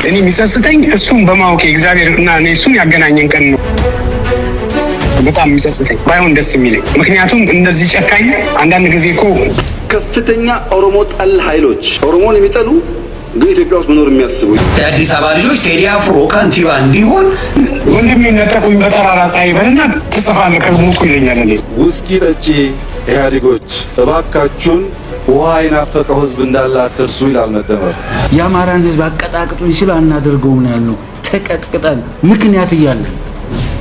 እኔ የሚጸጽተኝ እሱን በማወቅ እግዚአብሔርና እኔ እሱን ያገናኘን ቀን ነው በጣም የሚጸጽተኝ። ባይሆን ደስ የሚለኝ ምክንያቱም እነዚህ ጨካኝ አንዳንድ ጊዜ እኮ ከፍተኛ ኦሮሞ ጠል ኃይሎች ኦሮሞን የሚጠሉ ግን ኢትዮጵያ ውስጥ መኖር የሚያስቡ የአዲስ አበባ ልጆች ቴዲ አፍሮ ከንቲባ እንዲሆን ወንድሜ ነጠቁኝ በጠራራ ፀሐይ በልና ትጽፋለህ ከሞትኩ ይለኛል። እኔ ውስኪ ጠጪ ኢህአዴጎች እባካችሁን ውሃ ይናፈቀው ህዝብ እንዳለ አትርሱ ይላል መደመር። የአማራን ህዝብ አቀጣቅጡኝ ሲሉ አናደርገውም ነው ያልነው። ተቀጥቅጠን ምክንያት እያለን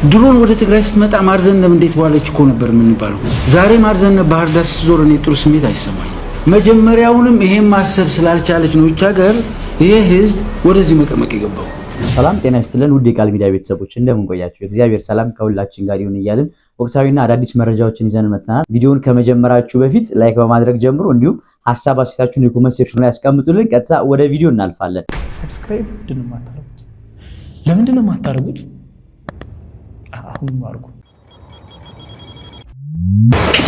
ድሮን ወደ ትግራይ ስትመጣ ማርዘነብ እንዴት ዋለች እኮ ነበር የምንባለው። ዛሬ ማርዘነብ ባህር ዳር ስትዞር እኔ ጥሩ ስሜት አይሰማኝም። መጀመሪያውንም ይሄን ማሰብ ስላልቻለች ነው እቻ ጋር ይሄ ህዝብ ወደዚህ መቀመቅ የገባው። ሰላም ጤና ይስጥልን ውድ የቃል ሚዲያ ቤተሰቦች እንደምን ቆያችሁ? እግዚአብሔር ሰላም ከሁላችን ጋር ይሁን እያልን ወቅታዊና አዳዲስ መረጃዎችን ይዘን መጥተናል። ቪዲዮውን ከመጀመራችሁ በፊት ላይክ በማድረግ ጀምሮ እንዲሁም ሐሳብ አስተያየታችሁን የኮሜንት ሴክሽን ላይ ያስቀምጡልን። ቀጥታ ወደ ቪዲዮ እናልፋለን። ሰብስክራይብ ለምንድን ነው የማታደርጉት? አሁን ማርጉ።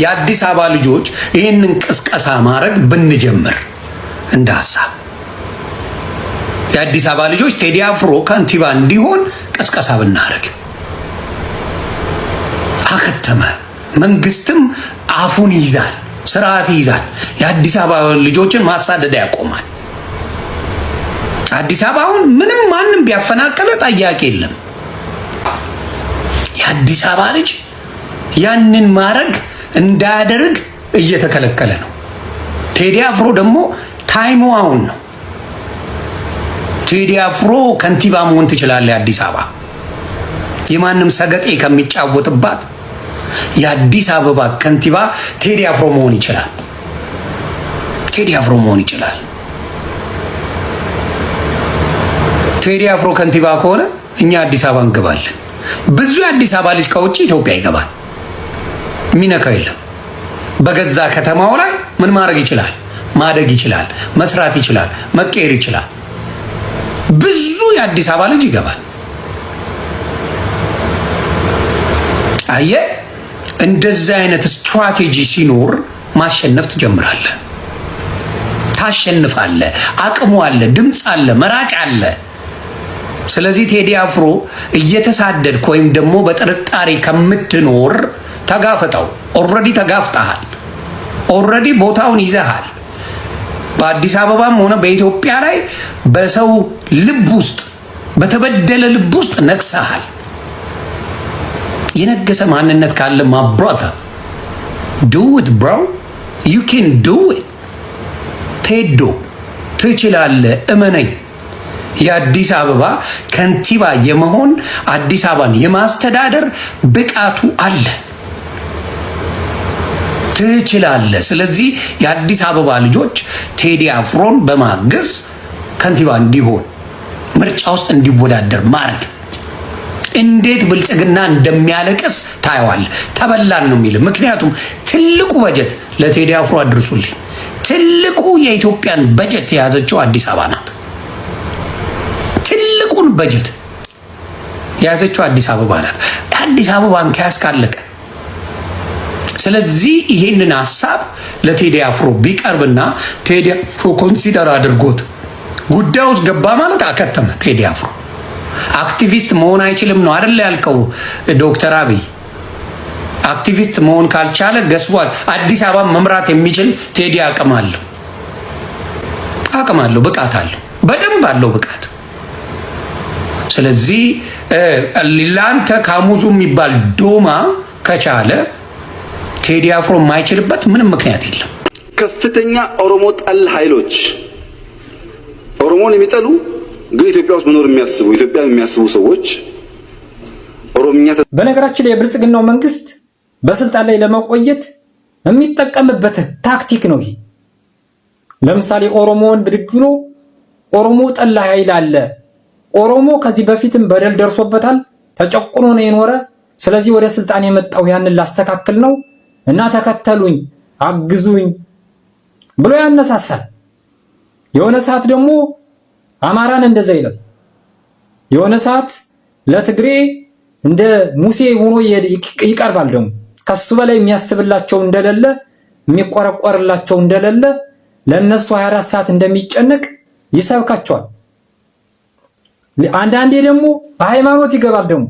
የአዲስ አበባ ልጆች ይህንን ቅስቀሳ ማድረግ ብንጀምር እንደ ሐሳብ የአዲስ አበባ ልጆች ቴዲ አፍሮ ከንቲባ እንዲሆን ቅስቀሳ ብናደርግ አከተመ። መንግስትም አፉን ይይዛል፣ ስርዓት ይይዛል። የአዲስ አበባ ልጆችን ማሳደድ ያቆማል። አዲስ አበባውን ምንም ማንም ቢያፈናቀለ ጠያቂ የለም። የአዲስ አበባ ልጅ ያንን ማድረግ እንዳያደርግ እየተከለከለ ነው። ቴዲ አፍሮ ደግሞ ታይሙ አሁን ነው። ቴዲ አፍሮ ከንቲባ መሆን ትችላለህ። አዲስ አበባ የማንም ሰገጤ ከሚጫወትባት የአዲስ አበባ ከንቲባ ቴዲ አፍሮ መሆን ይችላል። ቴዲ አፍሮ መሆን ይችላል። ቴዲ አፍሮ ከንቲባ ከሆነ እኛ አዲስ አበባ እንገባለን። ብዙ የአዲስ አበባ ልጅ ከውጭ ኢትዮጵያ ይገባል። ሚነካው የለም። በገዛ ከተማው ላይ ምን ማድረግ ይችላል? ማደግ ይችላል፣ መስራት ይችላል፣ መቀየር ይችላል። ብዙ የአዲስ አበባ ልጅ ይገባል። አየህ፣ እንደዚህ አይነት ስትራቴጂ ሲኖር ማሸነፍ ትጀምራለህ፣ ታሸንፋለህ። አቅሙ አለ፣ ድምፅ አለ፣ መራጭ አለ። ስለዚህ ቴዲ አፍሮ እየተሳደድክ ወይም ደግሞ በጥርጣሬ ከምትኖር ተጋፈጠው። ኦልሬዲ ተጋፍጠሃል። ኦልሬዲ ቦታውን ይዘሃል። በአዲስ አበባም ሆነ በኢትዮጵያ ላይ በሰው ልብ ውስጥ በተበደለ ልብ ውስጥ ነግሰሃል። የነገሰ ማንነት ካለ ማብራታ do it bro, you can do it። ቴዶ ትችላለህ፣ እመነኝ። የአዲስ አበባ ከንቲባ የመሆን አዲስ አበባን የማስተዳደር ብቃቱ አለ። ትችላለህ። ስለዚህ የአዲስ አበባ ልጆች ቴዲ አፍሮን በማገዝ ከንቲባ እንዲሆን ምርጫ ውስጥ እንዲወዳደር ማድረግ እንዴት ብልጽግና እንደሚያለቅስ ታየዋል። ተበላን ነው የሚል። ምክንያቱም ትልቁ በጀት ለቴዲ አፍሮ አድርሱልኝ። ትልቁ የኢትዮጵያን በጀት የያዘችው አዲስ አበባ ናት። ትልቁን በጀት የያዘችው አዲስ አበባ ናት። አዲስ አበባን ካስካለቀ ስለዚህ ይሄንን ሐሳብ ለቴዲ አፍሮ ቢቀርብና ቴዲ አፍሮ ኮንሲደር አድርጎት ጉዳዩ ውስጥ ገባ ማለት አከተመ። ቴዲ አፍሮ አክቲቪስት መሆን አይችልም ነው አይደል ያልከው ዶክተር አብይ? አክቲቪስት መሆን ካልቻለ ገስቧል። አዲስ አበባ መምራት የሚችል ቴዲ አቅም አለው፣ ብቃት አለው፣ በደንብ አለው ብቃት። ስለዚህ ላንተ ካሙዙ የሚባል ዶማ ከቻለ ቴዲ አፍሮ የማይችልበት ምንም ምክንያት የለም። ከፍተኛ ኦሮሞ ጠል ኃይሎች ኦሮሞን የሚጠሉ ግን ኢትዮጵያ ውስጥ መኖር የሚያስቡ ኢትዮጵያን የሚያስቡ ሰዎች ኦሮምኛ በነገራችን ላይ የብልጽግናው መንግስት በስልጣን ላይ ለመቆየት የሚጠቀምበት ታክቲክ ነው ይሄ። ለምሳሌ ኦሮሞን ብድግኖ ኦሮሞ ጠላ ኃይል አለ። ኦሮሞ ከዚህ በፊትም በደል ደርሶበታል፣ ተጨቁኖ ነው የኖረ። ስለዚህ ወደ ስልጣን የመጣው ያንን ላስተካክል ነው እና ተከተሉኝ፣ አግዙኝ ብሎ ያነሳሳል። የሆነ ሰዓት ደግሞ አማራን እንደዛ ይላል። የሆነ ሰዓት ለትግሬ እንደ ሙሴ ሆኖ ይቀርባል። ደግሞ ከሱ በላይ የሚያስብላቸው እንደሌለ፣ የሚቆረቆርላቸው እንደሌለ፣ ለነሱ 24 ሰዓት እንደሚጨነቅ ይሰብካቸዋል። አንዳንዴ ደግሞ በሃይማኖት ይገባል። ደግሞ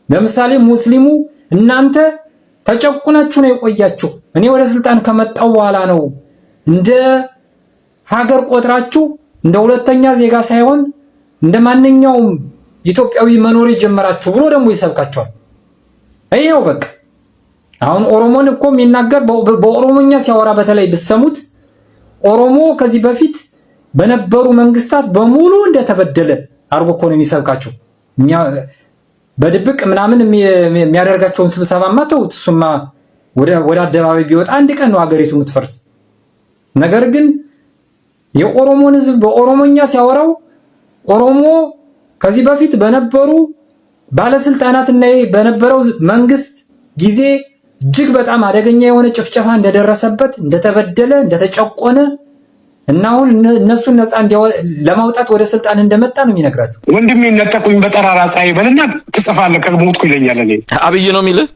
ለምሳሌ ሙስሊሙ እናንተ ተጨቁናችሁ ነው የቆያችሁ፣ እኔ ወደ ስልጣን ከመጣው በኋላ ነው እንደ ሀገር ቆጥራችሁ እንደ ሁለተኛ ዜጋ ሳይሆን እንደ ማንኛውም ኢትዮጵያዊ መኖር የጀመራችሁ ብሎ ደግሞ ይሰብካቸዋል። ይሄው በቃ አሁን ኦሮሞን እኮ የሚናገር በኦሮሞኛ ሲያወራ በተለይ ብትሰሙት ኦሮሞ ከዚህ በፊት በነበሩ መንግስታት በሙሉ እንደተበደለ አርጎ እኮ ነው የሚሰብካቸው። በድብቅ ምናምን የሚያደርጋቸውን ስብሰባማ ተውት። እሱማ ወደ አደባባይ ቢወጣ አንድ ቀን ነው ሀገሪቱ የምትፈርስ። ነገር ግን የኦሮሞን ህዝብ በኦሮሞኛ ሲያወራው ኦሮሞ ከዚህ በፊት በነበሩ ባለስልጣናትና በነበረው መንግስት ጊዜ እጅግ በጣም አደገኛ የሆነ ጭፍጨፋ እንደደረሰበት፣ እንደተበደለ፣ እንደተጨቆነ እና አሁን እነሱን ነፃ ለማውጣት ወደ ስልጣን እንደመጣ ነው የሚነግራቸው። ወንድሜ ነጠቁኝ በጠራራ ፀሐይ በልና ትጽፋለህ ከሞትኩ ይለኛል። እኔ አብይ ነው የሚልህ።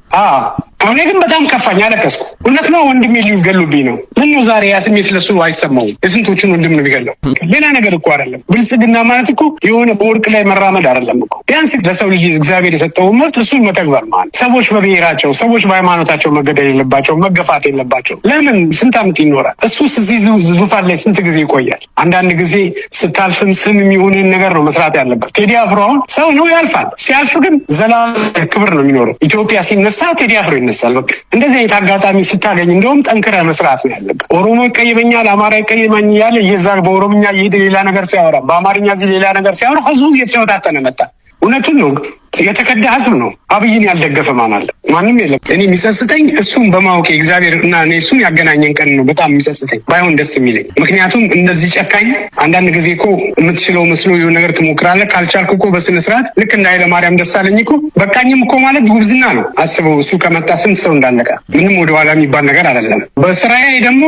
እኔ ግን በጣም ከፋኝ፣ አለቀስኩ። እውነት ነው ወንድሜ ሊገሉብኝ ነው። ምነው ዛሬ ያ ስሜት ለሱ አይሰማውም? የስንቶችን ወንድም ነው የሚገለው? ሌላ ነገር እኮ አይደለም። ብልጽግና ማለት እኮ የሆነ በወርቅ ላይ መራመድ አይደለም እኮ። ቢያንስ ለሰው ልጅ እግዚአብሔር የሰጠውን መብት እሱን መተግበር ማለት። ሰዎች በብሔራቸው፣ ሰዎች በሃይማኖታቸው መገደል የለባቸው፣ መገፋት የለባቸው። ለምን ስንት ዓመት ይኖራል? እሱስ እዚህ ዙፋን ላይ ስንት ጊዜ ይቆያል? አንዳንድ ጊዜ ስታልፍም ስም የሚሆንን ነገር ነው መስራት ያለበት። ቴዲ አፍሮ አሁን ሰው ነው ያልፋል። ሲያልፍ ግን ዘላለም ክብር ነው የሚኖረው። ኢትዮጵያ ሲነሳ ቴዲ አፍሮ ይነሳል። በቃ እንደዚህ አይነት አጋጣሚ ስታገኝ እንደውም ጠንክረህ መስራት ነው ያለበት። ኦሮሞ ይቀየመኛል፣ አማራ ይቀየመኝ እያለ እየዛ በኦሮምኛ እየሄደ ሌላ ነገር ሲያወራ፣ በአማርኛ እዚህ ሌላ ነገር ሲያወራ ህዝቡ እየተሸወታተነ መጣ። እውነቱን ነው። የተከዳ ህዝብ ነው። አብይን ያልደገፈ ማን አለ? ማንም የለም። እኔ የሚጸጽተኝ እሱን በማወቅ እግዚአብሔር እና እኔ እሱን ያገናኘን ቀን ነው በጣም የሚጸጽተኝ። ባይሆን ደስ የሚለኝ ምክንያቱም እንደዚህ ጨካኝ አንዳንድ ጊዜ እኮ የምትችለው መስሎ የሆነ ነገር ትሞክራለህ። ካልቻልክ እኮ በስነ ስርዓት ልክ እንደ ኃይለ ማርያም ደሳለኝ እኮ በቃኝም እኮ ማለት ጉብዝና ነው። አስበው እሱ ከመጣ ስንት ሰው እንዳለቀ። ምንም ወደኋላ የሚባል ነገር አይደለም። በስራዬ ደግሞ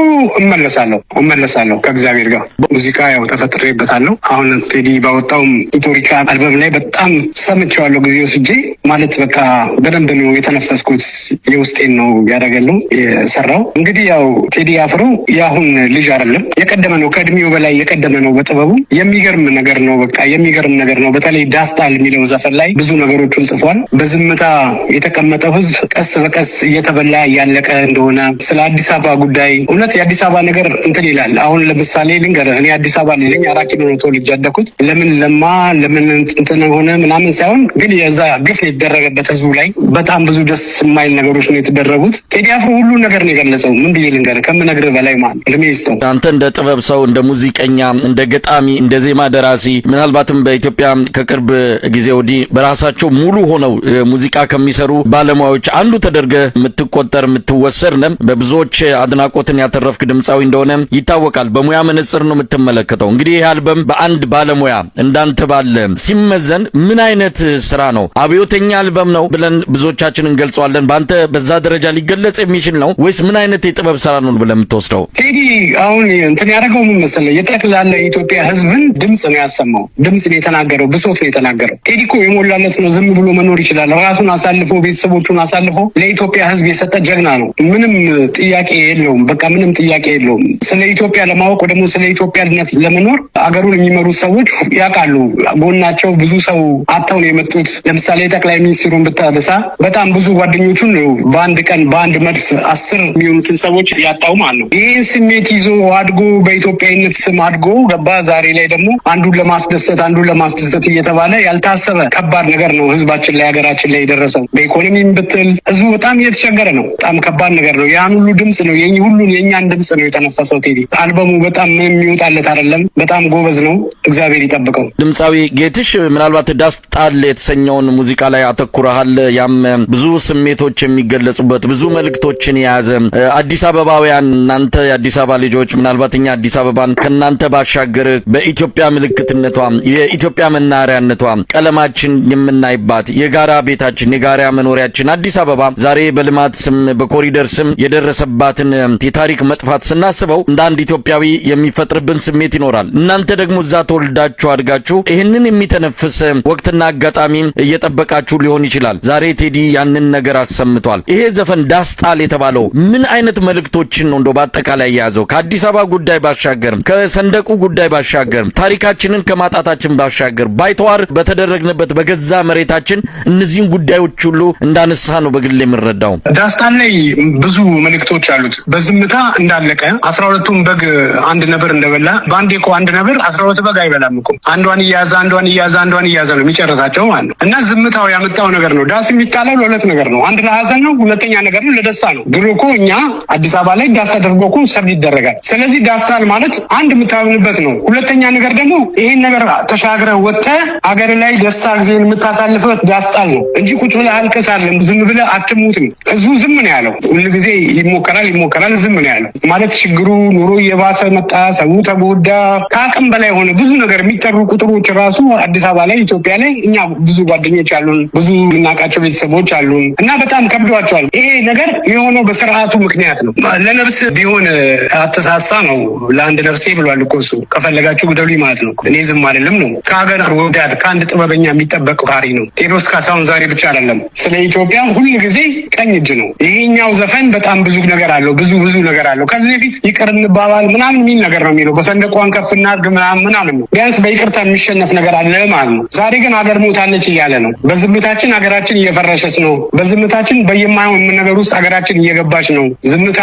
እመለሳለሁ ከእግዚአብሔር ጋር። ሙዚቃ ያው ተፈጥሬበታለሁ። አሁን ቴዲ ባወጣውም ኢቶሪካ አልበም ላይ በጣም ሰምቼዋለሁ ጊዜ ወስጄ ማለት በቃ በደንብ ነው የተነፈስኩት። የውስጤን ነው ያደረገለው የሰራው። እንግዲህ ያው ቴዲ አፍሮ የአሁን ልጅ አይደለም፣ የቀደመ ነው፣ ከእድሜው በላይ የቀደመ ነው በጥበቡ። የሚገርም ነገር ነው፣ በቃ የሚገርም ነገር ነው። በተለይ ዳስታል የሚለው ዘፈን ላይ ብዙ ነገሮችን ጽፏል። በዝምታ የተቀመጠው ህዝብ ቀስ በቀስ እየተበላ እያለቀ እንደሆነ ስለ አዲስ አበባ ጉዳይ እውነት የአዲስ አበባ ነገር እንትን ይላል። አሁን ለምሳሌ ልንገርህ፣ እኔ አዲስ አበባ ልጅ 4 ኪሎ ነው ተወልጄ ያደኩት። ለምን ለማ ለምን እንትን ሆነ ምናምን ሳይሆን ግን የዛ ግፍ የተደረገበት ህዝቡ ላይ በጣም ብዙ ደስ የማይል ነገሮች ነው የተደረጉት። ቴዲ አፍሮ ሁሉ ነገር ነው የገለጸው። ምን ብዬ ልንገርህ ከምነግርህ በላይ ማለት እድሜ ይስጠው። አንተ እንደ ጥበብ ሰው፣ እንደ ሙዚቀኛ፣ እንደ ገጣሚ፣ እንደ ዜማ ደራሲ ምናልባትም በኢትዮጵያ ከቅርብ ጊዜ ወዲህ በራሳቸው ሙሉ ሆነው ሙዚቃ ከሚሰሩ ባለሙያዎች አንዱ ተደርገህ የምትቆጠር የምትወሰድ ነህ። በብዙዎች አድናቆትን ያተረፍክ ድምፃዊ እንደሆነ ይታወቃል። በሙያ መነጽር ነው የምትመለከተው። እንግዲህ ይህ አልበም በአንድ ባለሙያ እንዳንተ ባለ ሲመዘን ምን አይነት ስራ ነው? አብዮተኛ አልበም ነው ብለን ብዙዎቻችን እንገልጸዋለን። በአንተ በዛ ደረጃ ሊገለጽ የሚችል ነው ወይስ ምን አይነት የጥበብ ስራ ነው ብለን የምትወስደው? ቴዲ አሁን እንትን ያደረገው ምን መሰለህ? የጠቅላላ የኢትዮጵያ ህዝብን ድምፅ ነው ያሰማው። ድምፅ ነው የተናገረው። ብሶት ነው የተናገረው። ቴዲ እኮ የሞላለት ነው። ዝም ብሎ መኖር ይችላል። ራሱን አሳልፎ ቤተሰቦቹን አሳልፎ ለኢትዮጵያ ህዝብ የሰጠ ጀግና ነው። ምንም ጥያቄ የለውም። በቃ ምንም ጥያቄ የለውም። ስለ ኢትዮጵያ ለማወቅ ደግሞ ስለ ኢትዮጵያነት ለመኖር አገሩን የሚመሩ ሰዎች ያውቃሉ። ጎናቸው ብዙ ሰው አጥተው ነው የመጡት። ለምሳሌ ጠቅላይ ሚኒስትሩን ብታነሳ በጣም ብዙ ጓደኞቹን ነው በአንድ ቀን በአንድ መድፍ 10 የሚሆኑትን ሰዎች ያጣው ማለት ነው። ይህን ስሜት ይዞ አድጎ በኢትዮጵያዊነት ስም አድጎ ገባ። ዛሬ ላይ ደግሞ አንዱን ለማስደሰት እየተባለ ያልታሰበ ከባድ ነገር ነው ህዝባችን ላይ ሀገራችን ላይ የደረሰው። በኢኮኖሚም ብትል ህዝቡ በጣም እየተቸገረ ነው። በጣም ከባድ ነገር ነው። ያን ሁሉ ድምፅ ነው የእኛን ድምፅ ነው የተነፈሰው ቴዲ። አልበሙ በጣም የሚወጣለት አይደለም። በጣም ጎበዝ ነው። እግዚአብሔር ይጠብቀው። ድምፃዊ ጌትሽ ምናልባት ዳስጣል የተሰኘውን ሙዚቃ ላይ አተኩረሃል። ያም ብዙ ስሜቶች የሚገለጹበት ብዙ መልእክቶችን የያዘ አዲስ አበባውያን እናንተ የአዲስ አበባ ልጆች ምናልባት እኛ አዲስ አበባን ከናንተ ባሻገር በኢትዮጵያ ምልክትነቷ የኢትዮጵያ መናኸሪያነቷ ቀለማችን የምናይባት የጋራ ቤታችን የጋራ መኖሪያችን አዲስ አበባ ዛሬ በልማት ስም በኮሪደር ስም የደረሰባትን የታሪክ መጥፋት ስናስበው እንደ አንድ ኢትዮጵያዊ የሚፈጥርብን ስሜት ይኖራል። እናንተ ደግሞ እዛ ተወልዳችሁ አድጋችሁ ይህንን የሚተነፍስ ወቅትና አጋጣሚ እየጠበቃችሁ ሊሆን ይችላል። ዛሬ ቴዲ ያንን ነገር አሰምቷል። ይሄ ዘፈን ዳስጣል የተባለው ምን አይነት መልእክቶችን ነው እንደው በአጠቃላይ የያዘው? ከአዲስ አበባ ጉዳይ ባሻገር፣ ከሰንደቁ ጉዳይ ባሻገር፣ ታሪካችንን ከማጣታችን ባሻገር ባይተዋር በተደረግንበት በገዛ መሬታችን እነዚህን ጉዳዮች ሁሉ እንዳነሳ ነው በግል የምረዳው። ዳስጣል ላይ ብዙ መልእክቶች አሉት። በዝምታ እንዳለቀ 12ቱን በግ አንድ ነብር እንደበላ በአንዴ እኮ አንድ ነብር 12 በግ አይበላም እኮ። አንዷን እያያዘ ነው የሚጨርሳቸው ማለት ነው። እና ዝምታው ያመጣው ነገር ነው። ዳስ የሚጣለው ለሁለት ነገር ነው። አንድ ለሀዘን ነው፣ ሁለተኛ ነገር ነው ለደስታ ነው። ድሮ እኮ እኛ አዲስ አበባ ላይ ዳስ ተደርጎ እኮ ሰርግ ይደረጋል። ስለዚህ ዳስጣል ማለት አንድ የምታዝንበት ነው። ሁለተኛ ነገር ደግሞ ይሄን ነገር ተሻግረህ ወጥተህ አገር ላይ ደስታ ጊዜን የምታሳልፍበት ዳስጣል ነው እንጂ ቁጭ ብለህ አልቀሳለም፣ ዝም ብለህ አትሙትም። ህዝቡ ዝም ነው ያለው። ሁሉ ጊዜ ይሞከራል፣ ዝም ነው ያለው ማለት ችግሩ ኑሮ እየባሰ መጣ፣ ሰው ተጎዳ፣ ከአቅም በላይ ሆነ። ብዙ ነገር የሚጠሩ ቁጥሮች ራሱ አዲስ አበባ ላይ ኢትዮጵያ ላይ እኛ ብዙ ጓደኞች አሉን፣ ብዙ የምናውቃቸው ቤተሰቦች አሉን እና በጣም ከብዷቸዋል። ይሄ ነገር የሆነው በስርዓቱ ምክንያት ነው። ለነፍስ ቢሆን አተሳሳ ነው ለአንድ ነፍሴ ብሏል እኮ እሱ። ከፈለጋችሁ ግደሉኝ ማለት ነው። እኔ ዝም አይደለም ነው። ከሀገር ወዳድ ከአንድ ጥበበኛ የሚጠበቅ ባህሪ ነው። ቴዎድሮስ ካሳሁን ዛሬ ብቻ አይደለም ስለ ኢትዮጵያ ሁሉ ጊዜ ቀኝ እጅ ነው። ይሄኛው ዘፈን በጣም ብዙ ነገር አለው፣ ብዙ ነገር አለው። ከዚህ በፊት ይቅር እንባባል ምናምን የሚል ነገር ነው የሚለው። በሰንደቋን ከፍ እናድርግ ምናምን ነው። ቢያንስ በይቅርታ የሚሸነፍ ነገር አለ ማለት ነው። ዛሬ ግን ሀገር ሞታለች እያለ ነው። በዝምታችን ሀገራችን እየፈረሰች ነው። በዝምታችን በየማይሆን ነገር ውስጥ ሀገራችን እየገባች ነው። ዝምታ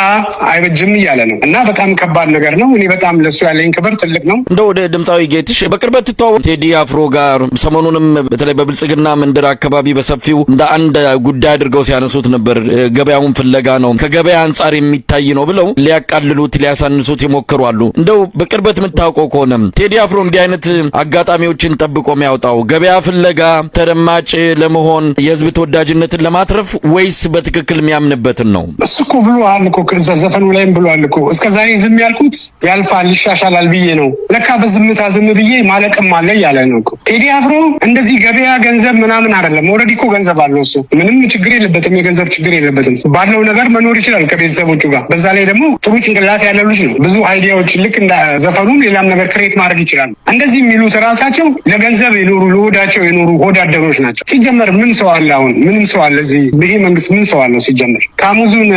አይበጅም እያለ ነው እና በጣም ከባድ ነገር ነው። እኔ በጣም ለሱ ያለኝ ክብር ትልቅ ነው። እንደው ወደ ድምፃዊ ጌትሽ በቅርበት ትተዋወቅ ቴዲ አፍሮ ጋር ሰሞኑንም በተለይ በብልጽግና መንደር አካባቢ በሰፊው እንደ አንድ ጉዳይ አድርገው ሲያነሱት ነበር። ገበያውን ፍለጋ ነው፣ ከገበያ አንጻር የሚታይ ነው ብለው ሊያቃልሉት ሊያሳንሱት ይሞክሩ አሉ። እንደው በቅርበት የምታውቀው ከሆነ ቴዲ አፍሮ እንዲህ አይነት አጋጣሚዎችን ጠብቆ የሚያወጣው ገበያ ፍለጋ ተደማጭ ለመሆን የህዝብ ተወዳጅነትን ለማትረፍ ወይስ በትክክል የሚያምንበትን ነው? እሱ እኮ ብሏል እኮ ዘፈኑ ላይም ብሏል እኮ እስከዛሬ ዝም ያልኩት ያልፋል ይሻሻላል ብዬ ነው። ለካ በዝምታ ዝም ብዬ ማለቅም አለ እያለ ነው እኮ ቴዲ አፍሮ። እንደዚህ ገበያ ገንዘብ ምናምን አይደለም። ኦልሬዲ እኮ ገንዘብ አለው እሱ። ምንም ችግር የለበትም፣ የገንዘብ ችግር የለበትም። ባለው ነገር መኖር ይችላል ከቤተሰቦቹ ጋር። በዛ ላይ ደግሞ ጥሩ ጭንቅላት ያለው ልጅ ነው። ብዙ አይዲያዎች ልክ እንደ ዘፈኑ ሌላም ነገር ክሬት ማድረግ ይችላል። እንደዚህ የሚሉት ራሳቸው ለገንዘብ የኖሩ ለሆዳቸው የኖሩ ሆዳደሮች ናቸው። ሲጀመር ምን ሰው አለ? አሁን ምንም ሰው አለ እዚህ ይሄ መንግስት ምን ሰው አለው ሲጀመር? ካሙዙን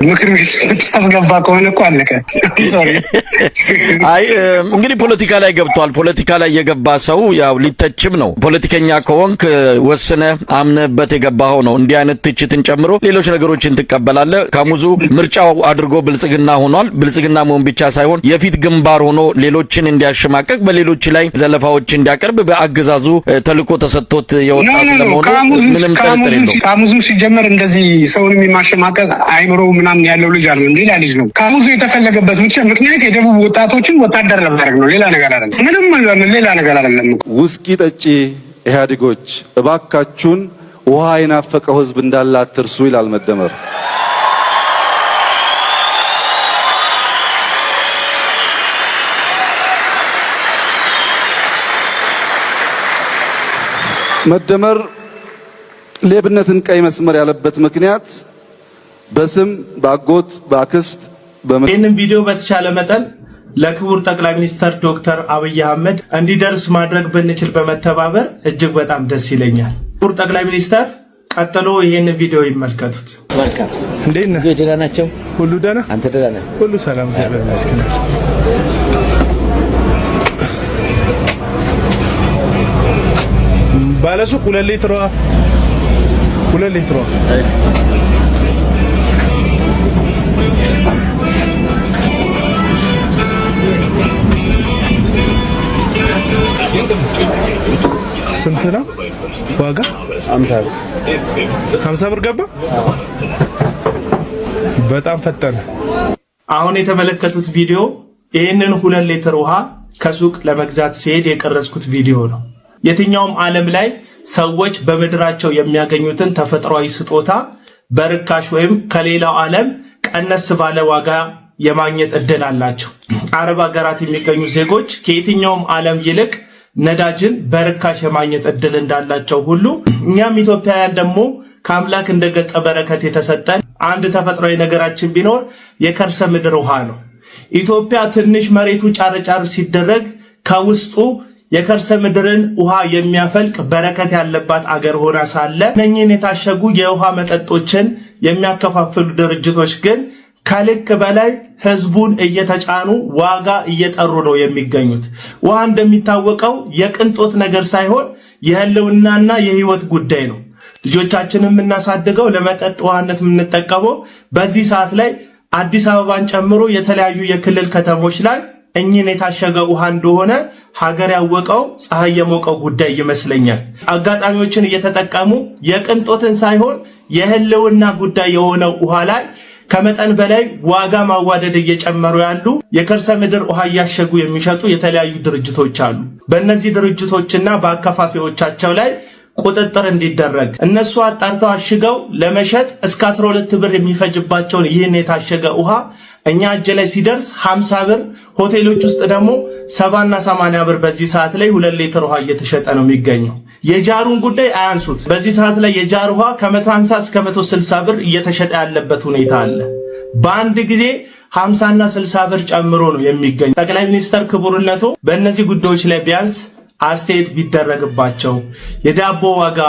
ምክር ቤት ታስገባ ከሆነ እኮ አለቀ። አይ እንግዲህ ፖለቲካ ላይ ገብቷል። ፖለቲካ ላይ የገባ ሰው ያው ሊተችም ነው። ፖለቲከኛ ከሆንክ ወስነ አምነበት የገባኸው ነው። እንዲህ አይነት ትችትን ጨምሮ ሌሎች ነገሮችን ትቀበላለህ። ካሙዙ ምርጫው አድርጎ ብልጽግና ሆኗል። ብልጽግና መሆን ብቻ ሳይሆን የፊት ግንባር ሆኖ ሌሎችን እንዲያሸማቀቅ በሌሎች ላይ ዘለፋዎች እንዲያቀርብ በአገዛዙ ተልኮ ተሰጥቶት የወጣ ስለመሆኑ ምንም ጥርጥር የለውም። ካሙዙ ሲጀመር እንደዚህ ሰውን የሚማሸማቀቅ አይምሮ ምናምን ያለው ልጅ አለ። ሌላ ልጅ ነው ካሙዙ። የተፈለገበት ብቻ ምክንያት የደቡብ ወጣቶችን ወታደር ለማድረግ ነው። ሌላ ነገር አይደለም። ምንም ሌላ ነገር አይደለም። ውስኪ ጠጪ ኢህአዴጎች እባካችሁን ውሃ የናፈቀው ህዝብ እንዳለ አትርሱ ይላል መደመር። መደመር ሌብነትን ቀይ መስመር ያለበት ምክንያት በስም በአጎት በአክስት ይህንን ቪዲዮ በተቻለ መጠን ለክቡር ጠቅላይ ሚኒስትር ዶክተር አብይ አህመድ እንዲደርስ ማድረግ ብንችል በመተባበር እጅግ በጣም ደስ ይለኛል። ክቡር ጠቅላይ ሚኒስትር ቀጥሎ ይህንን ቪዲዮ ይመልከቱት። መልካም። እንዴት ነህ? ደህና ናቸው? ሁሉ ደህና? አንተ ደህና ነህ? ሁሉ ሰላም እግዚአብሔር ይመስገን። ባለሱቅ 2 ሊትሯ ስንት ነው ዋጋ? 50 ብር ገባ። በጣም ፈጠነ። አሁን የተመለከቱት ቪዲዮ ይህንን 2 ሊትር ውሃ ከሱቅ ለመግዛት ሲሄድ የቀረጽኩት ቪዲዮ ነው። የትኛውም ዓለም ላይ ሰዎች በምድራቸው የሚያገኙትን ተፈጥሯዊ ስጦታ በርካሽ ወይም ከሌላው ዓለም ቀነስ ባለ ዋጋ የማግኘት እድል አላቸው። አረብ ሀገራት የሚገኙ ዜጎች ከየትኛውም ዓለም ይልቅ ነዳጅን በርካሽ የማግኘት እድል እንዳላቸው ሁሉ እኛም ኢትዮጵያውያን ደግሞ ከአምላክ እንደ ገጸ በረከት የተሰጠን አንድ ተፈጥሯዊ ነገራችን ቢኖር የከርሰ ምድር ውሃ ነው። ኢትዮጵያ ትንሽ መሬቱ ጫር ሲደረግ ከውስጡ የከርሰ ምድርን ውሃ የሚያፈልቅ በረከት ያለባት አገር ሆና ሳለ እነኚህን የታሸጉ የውሃ መጠጦችን የሚያከፋፍሉ ድርጅቶች ግን ከልክ በላይ ህዝቡን እየተጫኑ ዋጋ እየጠሩ ነው የሚገኙት። ውሃ እንደሚታወቀው የቅንጦት ነገር ሳይሆን የህልውናና የህይወት ጉዳይ ነው። ልጆቻችንን የምናሳድገው ለመጠጥ ውሃነት የምንጠቀመው በዚህ ሰዓት ላይ አዲስ አበባን ጨምሮ የተለያዩ የክልል ከተሞች ላይ እኚህን የታሸገ ውሃ እንደሆነ ሀገር ያወቀው ፀሐይ የሞቀው ጉዳይ ይመስለኛል። አጋጣሚዎችን እየተጠቀሙ የቅንጦትን ሳይሆን የህልውና ጉዳይ የሆነው ውሃ ላይ ከመጠን በላይ ዋጋ ማዋደድ እየጨመሩ ያሉ የከርሰ ምድር ውሃ እያሸጉ የሚሸጡ የተለያዩ ድርጅቶች አሉ። በእነዚህ ድርጅቶችና በአከፋፋዮቻቸው ላይ ቁጥጥር እንዲደረግ እነሱ አጣርተው አሽገው ለመሸጥ እስከ 12 ብር የሚፈጅባቸውን ይህን የታሸገ ውሃ እኛ እጅ ላይ ሲደርስ 50 ብር፣ ሆቴሎች ውስጥ ደግሞ 70 እና 80 ብር በዚህ ሰዓት ላይ 2 ሊትር ውሃ እየተሸጠ ነው የሚገኘው። የጃሩን ጉዳይ አያንሱት። በዚህ ሰዓት ላይ የጃር ውሃ ከ150 እስከ 160 ብር እየተሸጠ ያለበት ሁኔታ አለ። በአንድ ጊዜ 50 እና 60 ብር ጨምሮ ነው የሚገኘው። ጠቅላይ ሚኒስተር ክቡርነቶ በእነዚህ ጉዳዮች ላይ ቢያንስ አስተያየት ቢደረግባቸው፣ የዳቦ ዋጋ፣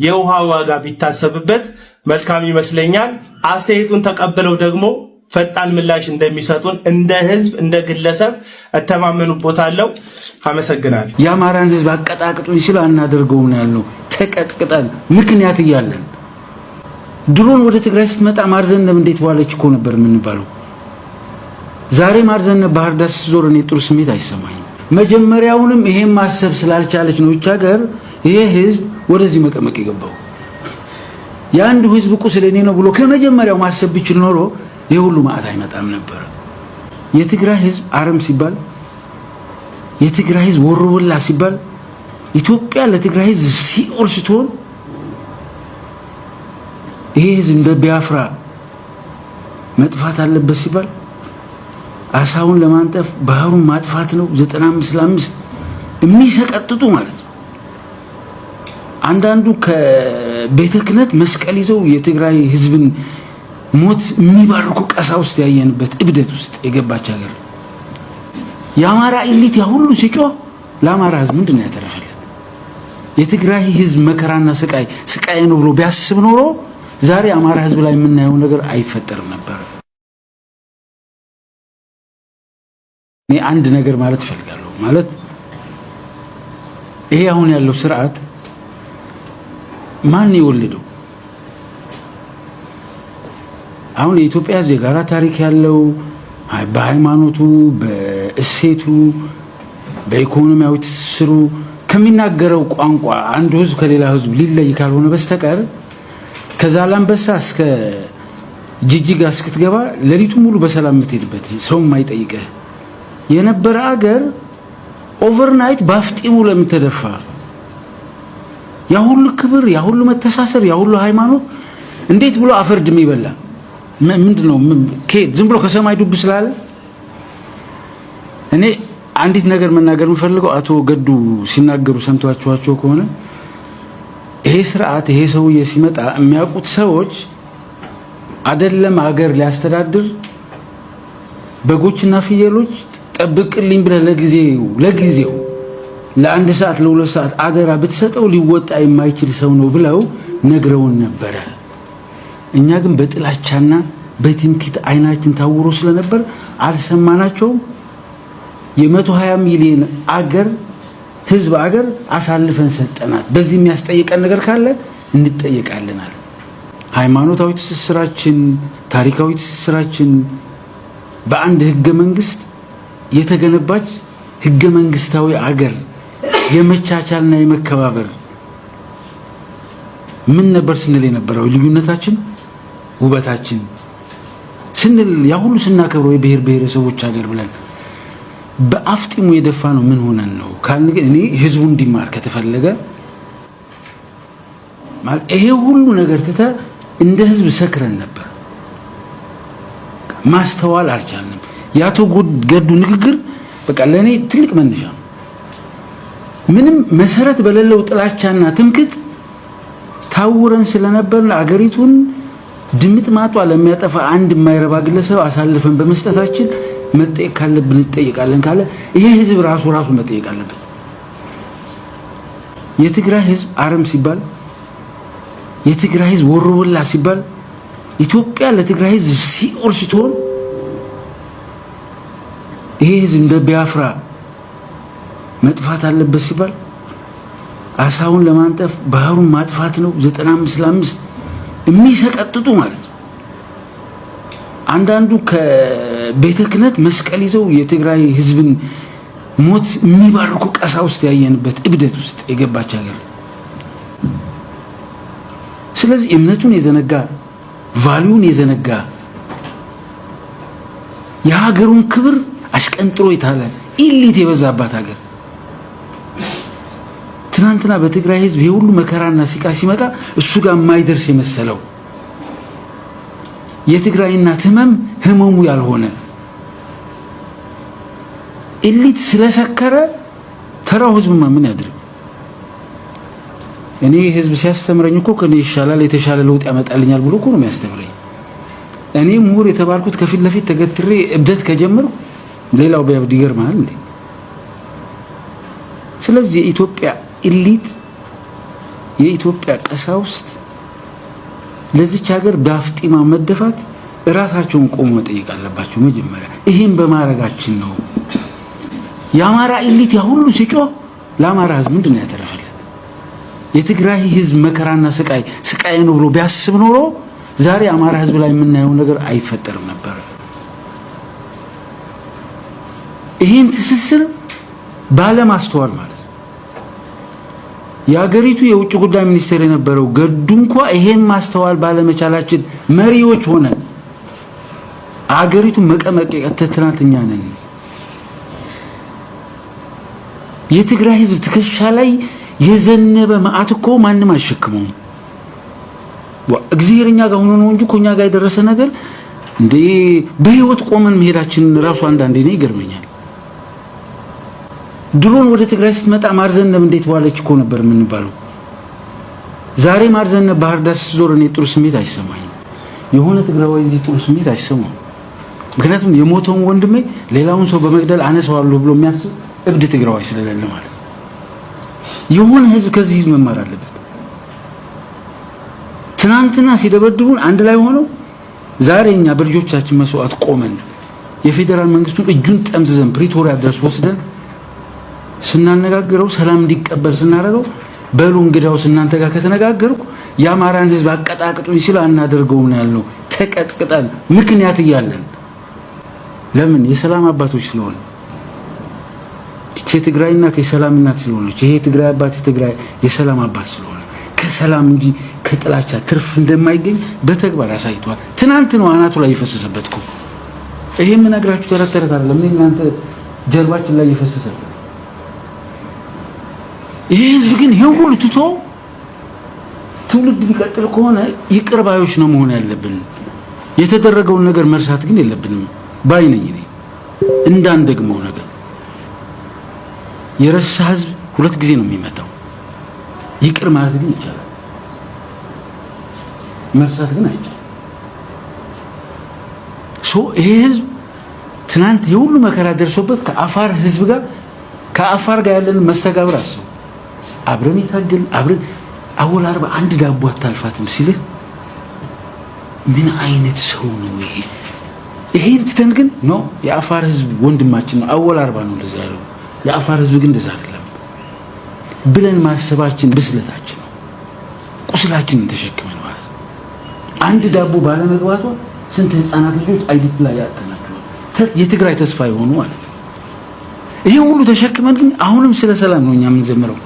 የውሃ ዋጋ ቢታሰብበት መልካም ይመስለኛል። አስተያየቱን ተቀበለው ደግሞ ፈጣን ምላሽ እንደሚሰጡን እንደ ህዝብ እንደ ግለሰብ እተማመኑበታለሁ። አመሰግናለሁ። የአማራን ህዝብ አቀጣቅጡኝ ሲሉ አናደርገውም ነው ያልነው። ተቀጥቅጠን ምክንያት እያለን ድሮን ወደ ትግራይ ስትመጣ ማርዘነብ እንዴት ዋለች እኮ ነበር የምንባለው። ዛሬ ማርዘነብ ባህር ዳር ስትዞር እኔ ጥሩ ስሜት አይሰማኝም። መጀመሪያውንም ይሄን ማሰብ ስላልቻለች ነው እቻ ሀገር ይሄ ህዝብ ወደዚህ መቀመቅ የገባው። የአንዱ ህዝብ ቁስል እኔ ነው ብሎ ከመጀመሪያው ማሰብ ቢችል ኖሮ ይሄ ሁሉ ማዕት አይመጣም ነበር። የትግራይ ህዝብ አረም ሲባል፣ የትግራይ ህዝብ ወሮበላ ሲባል፣ ኢትዮጵያ ለትግራይ ህዝብ ሲኦል ስትሆን ይሄ ህዝብ እንደ ቢያፍራ መጥፋት አለበት ሲባል አሳውን ለማንጠፍ ባህሩን ማጥፋት ነው 95 ለ5 የሚሰቀጥጡ ማለት ነው። አንዳንዱ ከቤተ ክህነት መስቀል ይዘው የትግራይ ህዝብን ሞት የሚባርኩ ቀሳውስት ያየንበት እብደት ውስጥ የገባች ሀገር። የአማራ ኢሊት ያ ሁሉ ሲጮህ ለአማራ ህዝብ ምንድን ነው ያተረፈለት? የትግራይ ህዝብ መከራና ስቃይ ነው ብሎ ቢያስብ ኖሮ ዛሬ አማራ ህዝብ ላይ የምናየው ነገር አይፈጠርም ነበር። እኔ አንድ ነገር ማለት እፈልጋለሁ። ማለት ይሄ አሁን ያለው ስርዓት ማን የወለደው? አሁን የኢትዮጵያ ህዝብ የጋራ ታሪክ ያለው በሃይማኖቱ፣ በእሴቱ፣ በኢኮኖሚያዊ ትስስሩ ከሚናገረው ቋንቋ አንዱ ህዝብ ከሌላ ህዝብ ሊለይ ካልሆነ በስተቀር ከዛላምበሳ እስከ ጅጅጋ እስክትገባ ለሊቱ ሙሉ በሰላም የምትሄድበት ሰው የማይጠይቅህ የነበረ አገር ኦቨርናይት ባፍጢሙ ለምን ተደፋ? ያ ሁሉ ክብር፣ ያ ሁሉ መተሳሰር፣ ያ ሁሉ ሃይማኖት እንዴት ብሎ አፈርድም ይበላ? ምንድነው ከየት ዝም ብሎ ከሰማይ ዱብ ስላለ? እኔ አንዲት ነገር መናገር የምፈልገው አቶ ገዱ ሲናገሩ ሰምቷቸው ከሆነ ይሄ ስርዓት ይሄ ሰውዬ ሲመጣ የሚያውቁት ሰዎች አይደለም አገር ሊያስተዳድር በጎችና ፍየሎች ጠብቅልኝ ብለህ ለጊዜው ለአንድ ሰዓት ለሁለት ሰዓት አደራ ብትሰጠው ሊወጣ የማይችል ሰው ነው ብለው ነግረውን ነበረ። እኛ ግን በጥላቻና በትምክህት አይናችን ታውሮ ስለነበር አልሰማናቸውም። የ120 ሚሊዮን አገር ህዝብ አገር አሳልፈን ሰጠናት። በዚህ የሚያስጠይቀን ነገር ካለ እንጠየቃለን አለ። ሃይማኖታዊ ትስስራችን፣ ታሪካዊ ትስስራችን በአንድ ህገ መንግስት የተገነባች ህገ መንግስታዊ አገር የመቻቻልና የመከባበር ምን ነበር ስንል የነበረው? ልዩነታችን ውበታችን ስንል ያ ሁሉ ስናከብረው የብሔር ብሔረሰቦች ሀገር ብለን በአፍጢሙ የደፋ ነው። ምን ሆነን ነው ካልን ግን እኔ ህዝቡ እንዲማር ከተፈለገ ማለት ይሄ ሁሉ ነገር ትተ እንደ ህዝብ ሰክረን ነበር። ማስተዋል አልቻልንም። ያቶ ገዱ ንግግር በቃ ለኔ ትልቅ መነሻ ነው። ምንም መሰረት በሌለው ጥላቻና ትምክህት ታውረን ስለነበር አገሪቱን ድምጥ ማጧ ለሚያጠፋ አንድ የማይረባ ግለሰብ አሳልፈን በመስጠታችን መጠየቅ ካለብን እንጠየቃለን ካለ ይሄ ህዝብ ራሱ መጠየቅ አለበት። የትግራይ ህዝብ አረም ሲባል የትግራይ ህዝብ ወሮበላ ሲባል ኢትዮጵያ ለትግራይ ህዝብ ሲኦል ስትሆን ይሄ ህዝብ እንደ ቢያፍራ መጥፋት አለበት ሲባል አሳውን ለማንጠፍ ባህሩን ማጥፋት ነው 95 ለ5 የሚሰቀጥጡ ማለት ነው። አንዳንዱ ከቤተ ክህነት መስቀል ይዘው የትግራይ ህዝብን ሞት የሚባርኩ ቀሳውስት ያየንበት እብደት ውስጥ የገባች ሀገር። ስለዚህ እምነቱን የዘነጋ ቫልዩን የዘነጋ የሀገሩን ክብር አሽቀንጥሮ የታለ ኢሊት የበዛባት ሀገር ትናንትና በትግራይ ህዝብ የሁሉ መከራና ሲቃ ሲመጣ እሱ ጋር የማይደርስ የመሰለው የትግራይ እናት ህመሙ ያልሆነ ኢሊት ስለሰከረ ተራው ህዝብማ ምን ያድርግ? እኔ ህዝብ ሲያስተምረኝ እኮ ከኔ ይሻላል የተሻለ ለውጥ ያመጣልኛል ብሎ እኮ ነው የሚያስተምረኝ። እኔ ምሁር የተባልኩት ከፊት ለፊት ተገትሬ እብደት ከጀመርኩ ሌላው ቢያብድ ይገርማል እንዴ? ስለዚህ የኢትዮጵያ ኢሊት የኢትዮጵያ ቀሳውስት ለዚች ሀገር በአፍጢማ መደፋት ራሳቸውን ቆሞ መጠየቅ አለባቸው መጀመሪያ። ይሄን በማረጋችን ነው የአማራ ኢሊት ያ ሁሉ ሲጮህ ለአማራ ህዝብ ምንድነው ያተረፈለት? የትግራይ ህዝብ መከራና ስቃይ ነው ብሎ ቢያስብ ኖሮ ዛሬ አማራ ህዝብ ላይ የምናየው ነገር አይፈጠርም ነበር። ይሄን ትስስር ባለማስተዋል ማለት ነው። የሀገሪቱ የውጭ ጉዳይ ሚኒስቴር የነበረው ገዱ እንኳን ይሄን ማስተዋል ባለመቻላችን መሪዎች ሆነን አገሪቱ መቀመቅ የቀተትናትኛ ነን። የትግራይ ህዝብ ትከሻ ላይ የዘነበ መዓት እኮ ማንም አይሸክመውም። እግዚአብሔርኛ ጋር ሆኖ ነው እንጂ ኮኛ ጋር የደረሰ ነገር እንዴ በህይወት ቆመን መሄዳችን ራሱ አንዳንዴ ነው ይገርመኛል። ድሮን ወደ ትግራይ ስትመጣ ማርዘነብ እንዴት ዋለች እኮ ነበር የምንባለው። ዛሬ ማርዘነብ ባህር ዳር ስትዞር እኔ ጥሩ ስሜት አይሰማኝም። የሆነ ትግራዋይ እዚህ ጥሩ ስሜት አይሰማም። ምክንያቱም የሞተውን ወንድሜ ሌላውን ሰው በመግደል አነሳዋለሁ ብሎ የሚያስብ እብድ ትግራዋይ ስለሌለ ማለት ነው። የሆነ ህዝብ ከዚህ ህዝብ መማር አለበት። ትናንትና ሲደበድቡን አንድ ላይ ሆነው ዛሬኛ በልጆቻችን መስዋዕት ቆመን የፌደራል መንግስቱን እጁን ጠምዝዘን ፕሪቶሪያ ድረስ ወስደን ስናነጋግረው ሰላም እንዲቀበል ስናረጋው በሉ እንግዳው እናንተ ጋር ከተነጋገርኩ የአማራን ህዝብ አቀጣቅጡኝ ሲል አናደርገውም ነው ያለው። ተቀጥቅጠን ምክንያት እያለን ለምን የሰላም አባቶች ስለሆነ እቺ ትግራይ እናት የሰላም እናት ስለሆነች ይሄ ትግራይ አባት የትግራይ የሰላም አባት ስለሆነ ከሰላም እንጂ ከጥላቻ ትርፍ እንደማይገኝ በተግባር አሳይቷል። ትናንት ነው አናቱ ላይ የፈሰሰበት እኮ። ይሄ ምን ነግራችሁ ተረተረት አይደለም እናንተ ጀርባችን ላይ የፈሰሰበት። ይሄ ህዝብ ግን ይሄን ሁሉ ትቶ ትውልድ ሊቀጥል ከሆነ ይቅር ባዮች ነው መሆን ያለብን። የተደረገውን ነገር መርሳት ግን የለብንም ባይነኝ እኔ እንዳንደግመው ነገር። የረሳ ህዝብ ሁለት ጊዜ ነው የሚመጣው። ይቅር ማለት ግን ይቻላል፣ መርሳት ግን አይቻልም። ይሄ ህዝብ ትናንት የሁሉ መከራ ደርሶበት ከአፋር ህዝብ ጋር ከአፋር ጋር ያለን መስተጋብር አስቡ። አብረን የታገል አብረን አወል 41 ዳቦ አታልፋትም ሲል ምን አይነት ሰው ነው ይሄ? ይሄን ትተን ግን ነው የአፋር ህዝብ ወንድማችን ነው አወል 40 ነው ለዛ ያለው። የአፋር ህዝብ ግን እንደዛ አይደለም ብለን ማሰባችን ብስለታችን ነው። ቁስላችንን ተሸክመን ማለት ነው። አንድ ዳቦ ባለመግባቷ ስንት ህፃናት ልጆች አይዲፕ ላይ ያጠናቸው የትግራይ ተስፋ የሆኑ ማለት ነው። ይሄ ሁሉ ተሸክመን ግን አሁንም ስለ ሰላም ነው እኛ የምንዘምረው።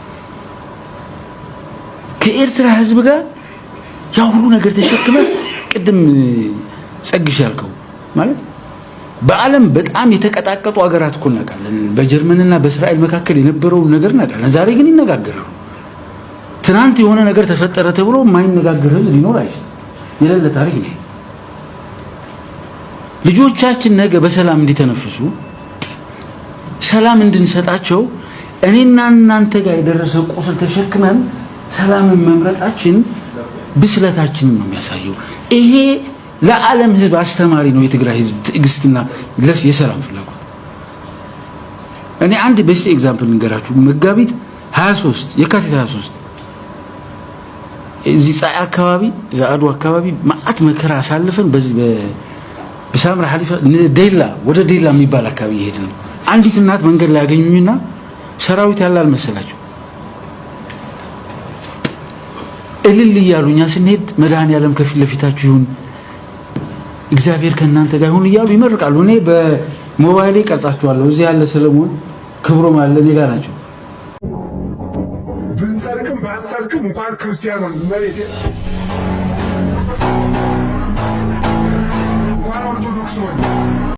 ከኤርትራ ህዝብ ጋር ያ ሁሉ ነገር ተሸክመን ቅድም ጸግሽ ያልከው ማለት በዓለም በጣም የተቀጣቀጡ ሀገራት እኮ እናውቃለን። በጀርመንና በእስራኤል መካከል የነበረው ነገር እናውቃለን። ዛሬ ግን ይነጋገራሉ። ትናንት የሆነ ነገር ተፈጠረ ተብሎ የማይነጋገር ህዝብ ሊኖር አይችልም። የሌለ ታሪክ ነው። ልጆቻችን ነገ በሰላም እንዲተነፍሱ ሰላም እንድንሰጣቸው እኔና እናንተ ጋር የደረሰ ቁስል ተሸክመን ሰላምን መምረጣችን ብስለታችንን ነው የሚያሳየው። ይሄ ለዓለም ህዝብ አስተማሪ ነው። የትግራይ ህዝብ ትዕግስትና የሰላም ፍላጎት። እኔ አንድ ቤስት ኤግዛምፕል ልንገራችሁ። መጋቢት 23 የካቲት 23 እዚህ ጻይ አካባቢ ዛአዱ አካባቢ ማአት መከራ አሳልፈን በዚህ በሳምራ ሐሊፋ ዴላ ወደ ዴላ የሚባል አካባቢ ይሄድን አንዲት እናት መንገድ ላይ ያገኙኝና ሰራዊት ያላል መሰላችሁ እልል ይያሉኛ ስንሄድ መድኃኔዓለም ከፊት ለፊታችሁ ይሁን እግዚአብሔር ከእናንተ ጋር ይሁን ይያሉ ይመርቃሉ እኔ በሞባይሌ ቀርጻቸዋለሁ እዚህ ያለ ሰለሞን ክብሮም አለ እኔ ጋር ናቸው ብንሰርክም ባንሰርክም እንኳን ክርስቲያን ነው መሬት እንኳን ኦርቶዶክስ ነው